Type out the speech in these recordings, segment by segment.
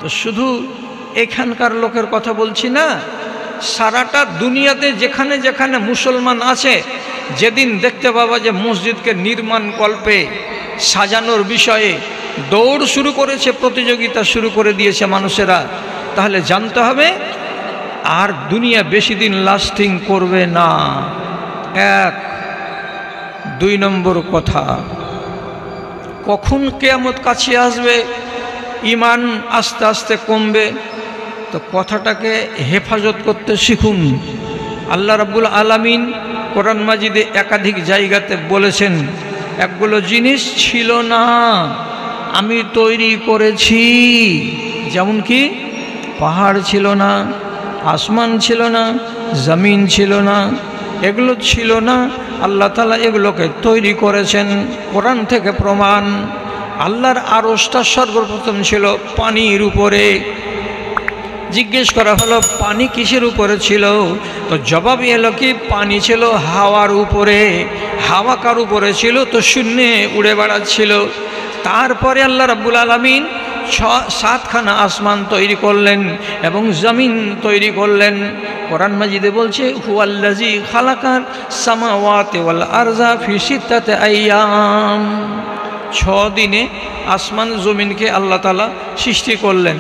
তো শুধু এখানকার লোকের কথা বলছি না, সারাটা দুনিয়াতে যেখানে যেখানে মুসলমান আছে, যেদিন দেখতে পাবা যে মসজিদকে নির্মাণ কল্পে সাজানোর বিষয়ে দৌড় শুরু করেছে, প্রতিযোগিতা শুরু করে দিয়েছে মানুষেরা, তাহলে জানতে হবে আর দুনিয়া বেশি দিন লাস্টিং করবে না। এক। 2 নম্বর কথা, কখন কিয়ামত কাছে আসবে, ঈমান আস্তে আস্তে কমবে, তো কথাটাকে হেফাজত করতে শিখুন। আল্লাহ রাব্বুল আলামিন কোরআন মাজিদে একাধিক জায়গাতে বলেছেন, একগুলো জিনিস ছিল না আমি তৈরি করেছি। যেমন কি পাহাড় ছিল না, আসমান ছিল না, জমিন ছিল না, এগুলো ছিল না, আল্লাহ তাআলা এগুলোকে তৈরি করেছেন। কোরআন থেকে প্রমাণ। আল্লাহর আরশটা সর্বপ্রথম ছিল পানির উপরে। জিজ্ঞেস করা হলো পানি কিসের উপরে ছিল, তো জবাব এলো কি পানি ছিল হাওয়ার উপরে। হাওয়া কার উপরে ছিল, তো শূন্যে উড়ে বেড়াচ্ছিল। তারপরে আল্লাহ রাব্বুল আলামিন 7খানা আসমান তৈরি করলেন এবং জমিন তৈরি করলেন। কোরআন মাজিদে বলছে হুয়াল্লাযী খালাকাস সামাওয়াতি ওয়াল আরযা ফি সিত্তাতি আইয়াম। 6 দিনে আসমান জমিনকে আল্লাহ তাআলা সৃষ্টি করলেন।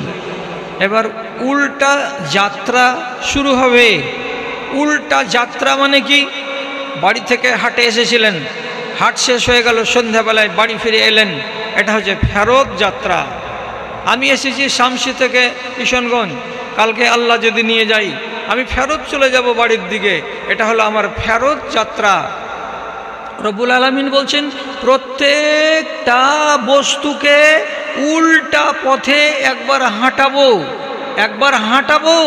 এবার উল্টা যাত্রা শুরু হবে। উল্টা যাত্রা মানে কি, বাড়ি থেকে হাটে এসেছিলেন, হাট শেষ হয়ে গেল, সন্ধ্যাবেলায় বাড়ি ফিরে এলেন, এটা হচ্ছে ফেরত যাত্রা। আমি এসেছি শামসি থেকে কিশনগঞ্জ, কালকে আল্লাহ যদি নিয়ে যাই আমি ফেরত চলে যাব বাড়ির দিকে, এটা হলো আমার ফেরত যাত্রা। রব্বুল আলামিন বলছেন প্রত্যেকটা বস্তুকে উল্টা পথে একবার হাঁটাবো,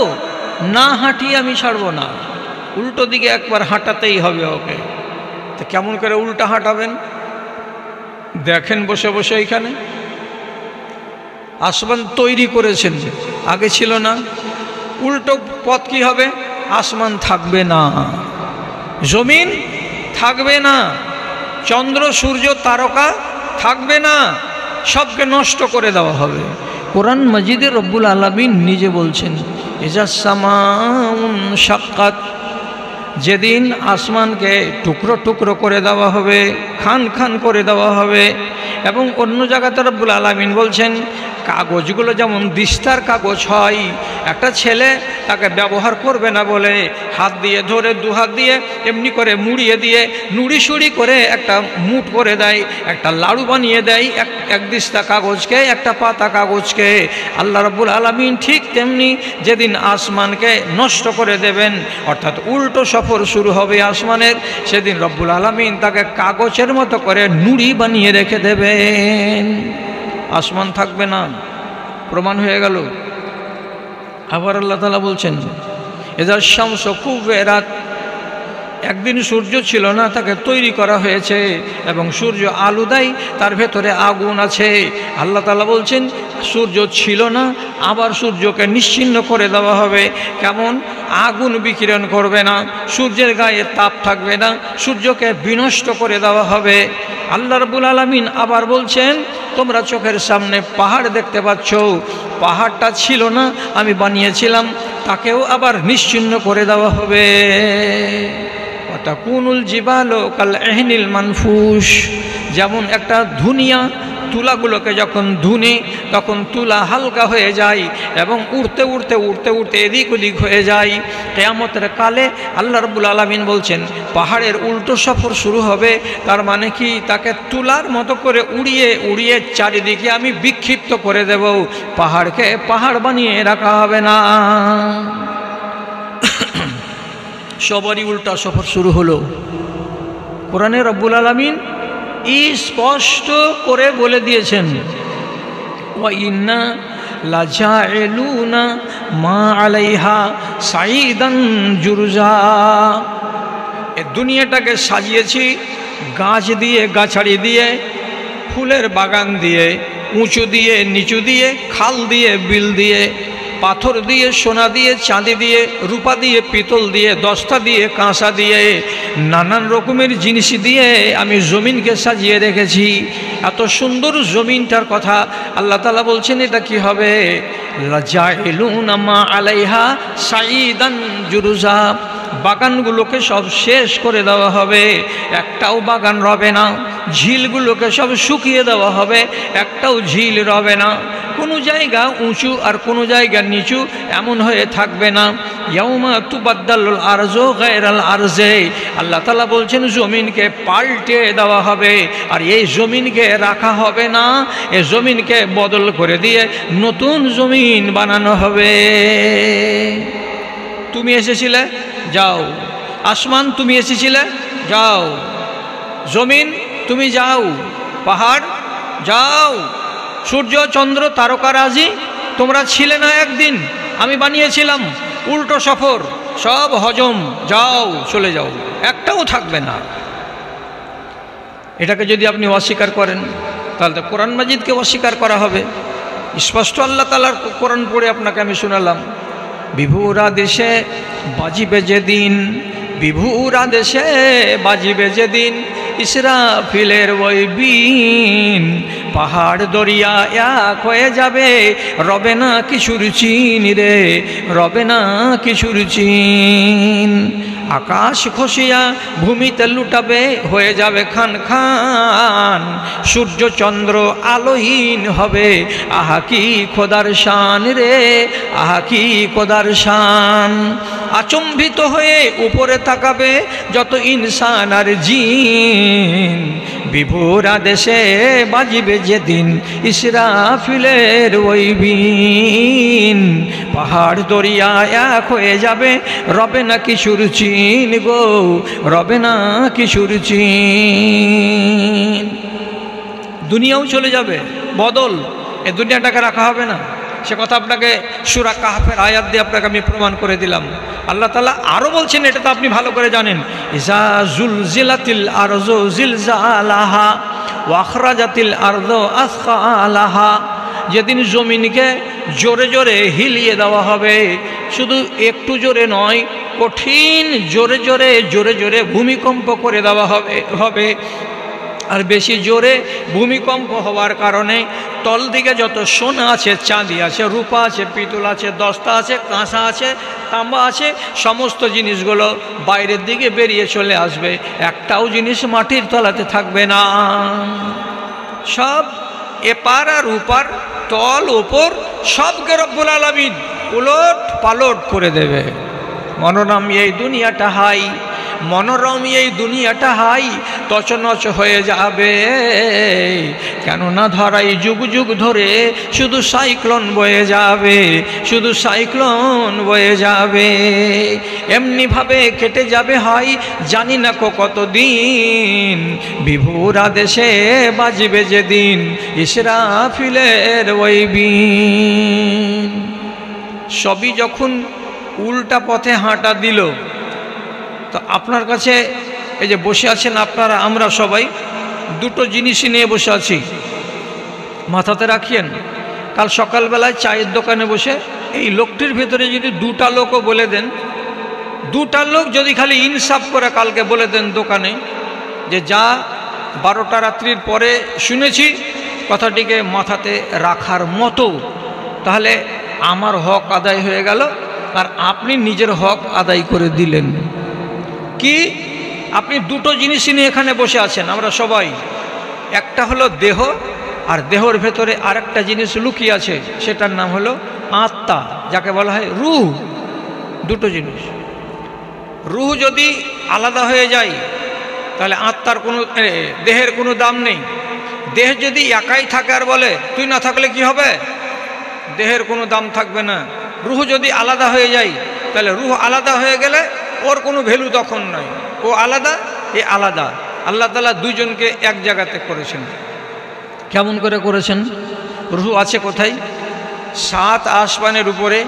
না হাঁটিয়ে আমি ছাড়বো না। উল্টো দিকে একবার হাঁটাতেই হবে ওকে। তো কেমন করে উল্টা হাঁটাবেন দেখেন, বসে বসে এইখানে আসমান তৈরি করেছেন, আগে ছিল না। উল্টো পথ কি হবে, আসমান থাকবে না, জমিন থাকবে না, চন্দ্র সূর্য তারকা থাকবে না, সবকে নষ্ট করে দেওয়া হবে। কোরআন মাজিদে রব্বুল আলামিন নিজে বলছেন ইজাস সামাউন শাক্কাত, যেদিন আসমানকে টুকরো টুকরো করে দেওয়া হবে, খান খান করে দেওয়া হবে। এবং অন্য জায়গাতে রব্বুল আলামিন বলছেন কাগজগুলো যেমন দিস্তার কাগজ হয়, একটা ছেলে তাকে ব্যবহার করবে না বলে হাত দিয়ে ধরে 2 হাত দিয়ে এমনি করে মুড়িয়ে দিয়ে নুড়ি করে একটা মুঠ করে দেয়, একটা লাড়ু বানিয়ে দেয় এক দিস্তা কাগজকে, একটা পাতা কাগজকে। আল্লাহ রাব্বুল আলামিন ঠিক তেমনি যেদিন আসমানকে নষ্ট করে দেবেন, অর্থাৎ উল্টো সফর শুরু হবে আসমানের, সেদিন রব্বুল আলামিন তাকে কাগজের মতো করে নুড়ি বানিয়ে রেখে দেবেন, আসমান থাকবে না। প্রমাণ হয়ে গেল। আবার আল্লাহ তাআলা বলছেন ইযা শামসু কুওয়িরাত, একদিন সূর্য ছিল না, তাকে তৈরি করা হয়েছে এবং সূর্য আলো দেয়, তার ভেতরে আগুন আছে। আল্লাহ তাআলা বলছেন সূর্য ছিল না, আবার সূর্যকে নিশ্চিহ্ন করে দেওয়া হবে। কেমন, আগুন বিকিরণ করবে না, সূর্যের গায়ে তাপ থাকবে না, সূর্যকে বিনষ্ট করে দেওয়া হবে। আল্লাহ রাব্বুল আলামিন আবার বলছেন তোমরা চোখের সামনে পাহাড় দেখতে পাচ্ছ, পাহাড়টা ছিল না, আমি বানিয়েছিলাম, তাকেও আবার নিশ্চিহ্ন করে দেওয়া হবে। ওয়াতাকুনুল জিবালু কাল ইহনিল মানফুস, যেমন একটা ধুনিয়া তুলাগুলোকে যখন ধুনে তখন তুলা হালকা হয়ে যায় এবং উড়তে উড়তে উড়তে উড়তে এদিক ওদিক হয়ে যায়। কিয়ামতের কালে আল্লাহ রাব্বুল আলামিন বলছেন পাহাড়ের উল্টো সফর শুরু হবে। তার মানে কি, তাকে তুলার মতো করে উড়িয়ে উড়িয়ে চারিদিকে আমি বিক্ষিপ্ত করে দেব, পাহাড়কে পাহাড় বানিয়ে রাখা হবে না। সবারই উল্টা সফর শুরু হলো। কোরআনে রব্বুল আলামিন স্পষ্ট করে বলে দিয়েছেন ওয়া ইন্না লাজাইলুনা মা আলাইহা সাইদান জুরজা, এ দুনিয়াটাকে সাজিয়েছি গাছ দিয়ে, গাছাড়ি দিয়ে, ফুলের বাগান দিয়ে, উঁচু দিয়ে নিচু দিয়ে, খাল দিয়ে বিল দিয়ে, পাথর দিয়ে, সোনা দিয়ে, চাঁদি দিয়ে, রূপা দিয়ে, পিতল দিয়ে, দস্তা দিয়ে, কাঁসা দিয়ে, নানান রকমের জিনিস দিয়ে আমি জমিনকে সাজিয়ে রেখেছি। এত সুন্দর জমিনটার কথা আল্লাহ তাআলা বলছেন এটা কি হবে? লাজাইলুনা মা আলাইহা সাইদান জুরুজা, বাগানগুলোকে সব শেষ করে দেওয়া হবে, একটাও বাগান রবে না। ঝিলগুলোকে সব শুকিয়ে দেওয়া হবে, একটাও ঝিল রবে না। কোনো জায়গা উঁচু আর কোনো জায়গা নিচু এমন হয়ে থাকবে না। ইয়াউমা তুবাদ্দালুল আরজু গায়রাল আরজে, আল্লাহ তাআলা বলছেন জমিনকে পাল্টে দেওয়া হবে, আর এই জমিনকে রাখা হবে না, এই জমিনকে বদল করে দিয়ে নতুন জমিন বানানো হবে। তুমি এসেছিলে, যাও। আসমান তুমি এসেছিলে, যাও। জমিন তুমি যাও। পাহাড় যাও। সূর্য চন্দ্র তারকারাজি তোমরা ছিলে না একদিন, আমি বানিয়েছিলাম। উল্টো সফর, সব হজম, যাও, চলে যাও, একটাও থাকবে না। এটাকে যদি আপনি অস্বীকার করেন তাহলে তো কোরআন মাজিদকে অস্বীকার করা হবে। স্পষ্ট আল্লাহ তাআলার কোরআন পড়ে আপনাকে আমি শোনালাম। বিভুরা দেশে বাজিবে যেদিন, বিভুরা দেশে বাজিবে যেদিন, ইসরাফিলের ওই বিন, পাহাড় দরিয়া এক হয়ে যাবে, রবে না কিছুর চিন রে, রবে না কিছুর চিন। আকাশ খসিয়া ভূমিতে লুটাবে, হয়ে যাবে খান খান, সূর্য চন্দ্র আলোহীন হবে, আহা কি খোদার শান রে, আহা কি খোদার শান। আচম্বিত হয়ে উপরে তাকাবে যত ইনসান আর জিন, বিভুরা দেশে বাজিবে যেদিন, ইসরাফিলের ওই বিন, পাহাড় দরিয়া এক হয়ে যাবে, রবে না কিছুর চিন গো, রবে না কিছুর চিন। দুনিয়াও চলে যাবে, বদল, এ দুনিয়াটাকে রাখা হবে না। সে কথা আপনাকে সূরা কাহফের আয়াত দিয়ে আপনাকে আমি প্রমাণ করে দিলাম। আল্লাহ তাআলা আরও বলছেন, এটা তো আপনি ভালো করে জানেন, ইজা জুলজিলাতিল আরজু জিলজালাহা ওয়া আখরাজাতিল আরদু আসকালাহা, যেদিন জমিনকে জোরে জোরে হিলিয়ে দেওয়া হবে, শুধু একটু জোরে নয়, কঠিন জোরে জোরে জোরে জোরে ভূমিকম্প করে দেওয়া হবে। আর বেশি জোরে ভূমিকম্প হওয়ার কারণে তল দিকে যত সোনা আছে, চাঁদি আছে, রূপা আছে, পিতল আছে, দস্তা আছে, কাঁসা আছে, তাম্বা আছে, সমস্ত জিনিসগুলো বাইরের দিকে বেরিয়ে চলে আসবে, একটাও জিনিস মাটির তলাতে থাকবে না। সব এপার আর উপার, তল ওপর, সবকে রব্বুল আলামিন উলট পালট করে দেবে। মনোরম এই দুনিয়াটা হাই, মনোরম এই দুনিয়াটা হাই তছনছ হয়ে যাবে, কেননা ধরাই যুগ যুগ ধরে শুধু সাইক্লোন বয়ে যাবে, শুধু সাইক্লোন বয়ে যাবে। এমনিভাবে কেটে যাবে হয় জানি না কতদিন, বিভুরা দেশে বাজবে যেদিন, ইসরাফিলের ওই বিন। সবই যখন উল্টা পথে হাঁটা দিল, তো আপনার কাছে এই যে বসে আছেন আপনারা, আমরা সবাই দুটো জিনিসই নিয়ে বসে আছি, মাথাতে রাখিয়েন। কাল সকালবেলায় চায়ের দোকানে বসে এই লোকটির ভেতরে যদি দুটা লোকও বলে দেন, দুটা লোক যদি খালি ইনসাফ করে কালকে বলে দেন দোকানে যে যা 12টা রাত্রির পরে শুনেছি কথাটিকে মাথাতে রাখার মতো, তাহলে আমার হক আদায় হয়ে গেল, আর আপনি নিজের হক আদায় করে দিলেন। কি? আপনি দুটো জিনিসই নিয়ে এখানে বসে আছেন আমরা সবাই, একটা হলো দেহ, আর দেহর ভেতরে আরেকটা জিনিস লুকিয়ে আছে, সেটার নাম হলো আত্মা, যাকে বলা হয় রূহ। দুটো জিনিস। রূহ যদি আলাদা হয়ে যায় তাহলে আত্মার কোনো, দেহের কোনো দাম নেই। দেহ যদি একাই থাকে আর বলে তুই না থাকলে কি হবে, দেহের কোনো দাম থাকবে না। রূহ যদি আলাদা হয়ে যায় তাহলে রূহ আলাদা হয়ে গেলে ওর কোনো ভ্যালু তখন নয়, ও আলাদা, এ আলাদা। আল্লাহ তাআলা দুইজনকে এক জায়গাতে করেছেন। কেমন করে করেছেন? রূহ আছে কোথায়? 7 আসমানের উপরে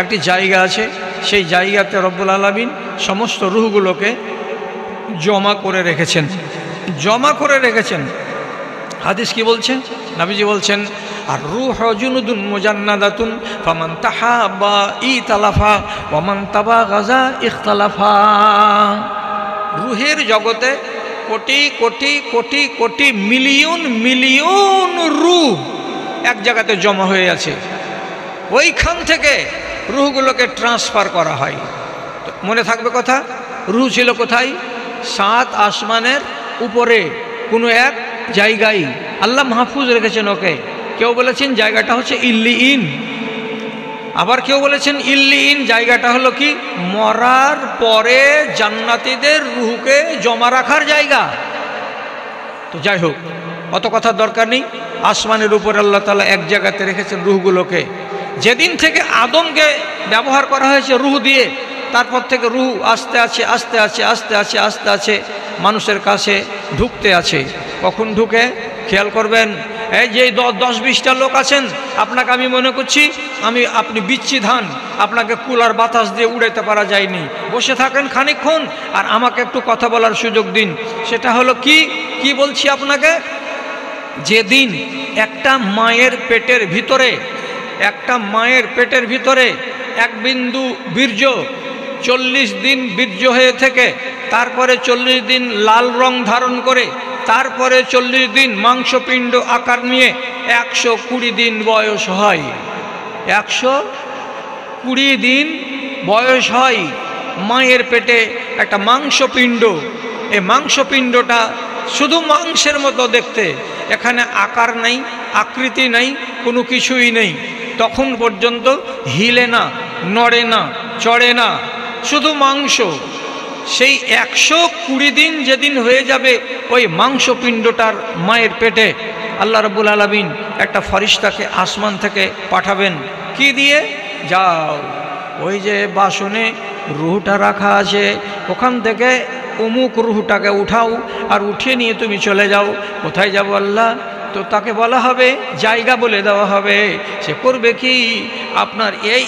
একটি জায়গা আছে, সেই জায়গাতে রব্বুল আলামিন সমস্ত রূহগুলোকে জমা করে রেখেছেন, জমা করে রেখেছেন। হাদিস কি বলছেন? নবীজি বলছেন আর রূহ জুনুদুন মুজান্নাদাতুন ফামান তাহাব্বা ইতালাফা ওয়ামান তাবাগাজা ইখতালাফা। রূহের জগতে কোটি কোটি কোটি কোটি মিলিয়ন মিলিয়ন রূহ এক জায়গাতে জমা হয়ে আছে। ওইখান থেকে রূহগুলোকে ট্রান্সফার করা হয়। মনে থাকবে কথা, রূহ ছিল কোথায়? 7 আসমানের উপরে কোনো এক জায়গায় আল্লাহ মাহফুজ রেখেছেন ওকে। কেউ বলেছেন জায়গাটা হচ্ছে ইল্লিইন, আবার কেউ বলেছেন ইল্লিইন জায়গাটা হলো কি মরার পরে জান্নাতীদের রূহকে জমা রাখার জায়গা। তো যাই হোক, অত কথার দরকার নেই। আসমানের উপর আল্লাহ তাআলা এক জায়গাতে রেখেছেন রূহগুলোকে। যেদিন থেকে আদমকে ব্যবহার করা হয়েছে রূহ দিয়ে, তারপর থেকে রূহ আস্তে আছে আস্তে আছে আস্তে আছে আস্তে আছে মানুষের কাছে ঢুকতে আছে। কখন ঢুকে খেয়াল করবেন। এই যে 10-20টা লোক আছেন, আপনাকে আমি মনে করছি আপনি বিচ্ছি ধান, আপনাকে কুলার বাতাস দিয়ে উড়াইতে পারা যায়নি, বসে থাকেন খানিকক্ষণ আর আমাকে একটু কথা বলার সুযোগ দিন। সেটা হলো কি বলছি আপনাকে, যেদিন একটা মায়ের পেটের ভিতরে এক বিন্দু বীর্য 40 দিন বীর্য হয়ে থেকে, তারপরে 40 দিন লাল রং ধারণ করে, তারপরে 40 দিন মাংসপিণ্ড আকার নিয়ে 120 দিন বয়স হয়। 120 দিন বয়স হয় মায়ের পেটে একটা মাংসপিণ্ড। এই মাংসপিণ্ডটা শুধু মাংসের মতো দেখতে, এখানে আকার নাই, আকৃতি নাই, কোনো কিছুই নেই। তখন পর্যন্ত হিলে না, নড়ে না, চড়ে না, শুধু মাংস। সেই 120 দিন যেদিন হয়ে যাবে ওই মাংসপিণ্ডটার মায়ের পেটে, আল্লাহ রাব্বুল আলামিন একটা ফেরেশতাকে আসমান থেকে পাঠাবেন। কি দিয়ে? যাও ওই যে বাসনে রূহটা রাখা আছে, ওখান থেকে অমুক রূহটাকে উঠাও আর উঠিয়ে নিয়ে তুমি চলে যাও। কোথায় যাব আল্লাহ? তো তাকে বলা হবে, জায়গা বলে দেওয়া হবে। সে করবে কি, আপনার এই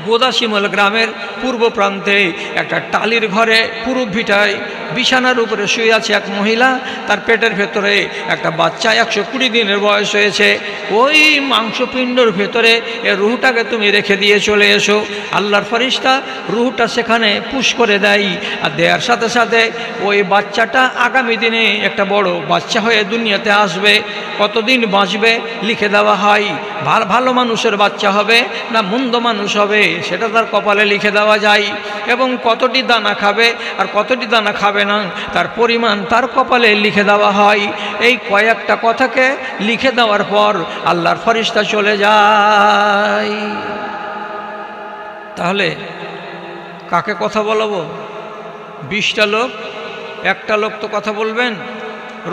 গোদাসিমল গ্রামের পূর্ব প্রান্তে একটা টালির ঘরে পুরুষ ভিটায় বিছানার উপরে শুয়ে আছে এক মহিলা, তার পেটের ভেতরে একটা বাচ্চা 120 দিনের বয়স হয়েছে। ওই মাংসপিণ্ডর ভেতরে এ রুহটাকে তুমি রেখে দিয়ে চলে এসো। আল্লাহর ফেরেশতা রুহটা সেখানে পুশ করে দেয়, আর দেওয়ার সাথে সাথে ওই বাচ্চাটা আগামী দিনে একটা বড় বাচ্চা হয়ে দুনিয়াতে আসবে। কতদিন বাঁচবে লিখে দেওয়া হয়। ভালো মানুষের বাচ্চা হবে না মন্দ মানুষ হবে সেটা তার কপালে লিখে দেওয়া যায়, এবং কতটি দানা খাবে আর কতটি দানা খাবে না তার পরিমাণ তার কপালে লিখে দেওয়া হয়। এই কয়েকটা কথাকে লিখে দেওয়ার পর আল্লাহর ফেরেশতা চলে যায়। তাহলে কাকে কথা বলবো? 20টা লোক, একটা লোক তো কথা বলবেন।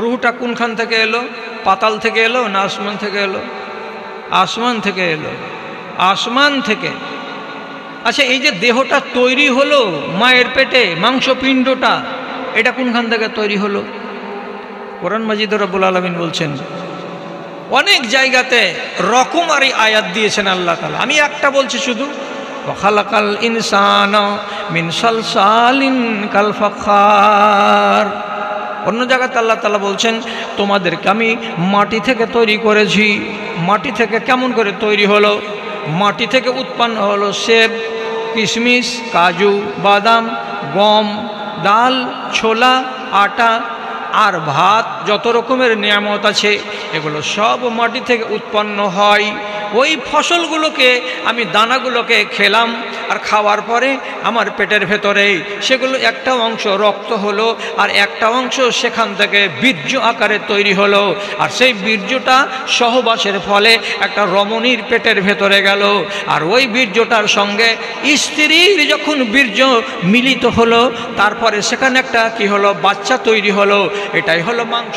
রুহটা কোনখান থেকে এলো? পাতাল থেকে এলো না আসমান থেকে এলো? আসমান থেকে এলো, আসমান থেকে। আচ্ছা, এই যে দেহটা তৈরি হলো মায়ের পেটে, মাংসপিণ্ডটা, এটা কোনখান থেকে তৈরি হলো? কোরআন মাজিদে রব্বুল আলামিন বলছেন, অনেক জায়গাতে রকমারি আয়াত দিয়েছেন আল্লাহ তাআলা। আমি একটা বলছি শুধু, ওয়া খালাকাল ইনসানা মিন সালসালিন কাল ফাখার। অন্য জায়গাতে আল্লাহ তাআলা বলছেন, তোমাদেরকে আমি মাটি থেকে তৈরি করেছি। মাটি থেকে কেমন করে তৈরি হলো? মাটি থেকে উৎপন্ন হলো সেব, কিশমিশ, কাজু, বাদাম, গম, ডাল, ছোলা, আটা আর ভাত, যত রকমের নিয়ামত আছে এগুলো সব মাটি থেকে উৎপন্ন হয়। ওই ফসলগুলোকে আমি দানাগুলোকে খেলাম, আর খাওয়ার পরে আমার পেটের ভেতরে সেগুলো একটা অংশ রক্ত হলো, আর একটা অংশ সেখান থেকে বীর্য আকারে তৈরি হলো। আর সেই বীর্যটা সহবাসের ফলে একটা রমণীর পেটের ভেতরে গেল, আর ওই বীর্যটার সঙ্গে স্ত্রীর যখন বীর্য মিলিত হলো, তারপরে সেখানে একটা কি হলো? বাচ্চা তৈরি হলো। এটাই হলো মাংস।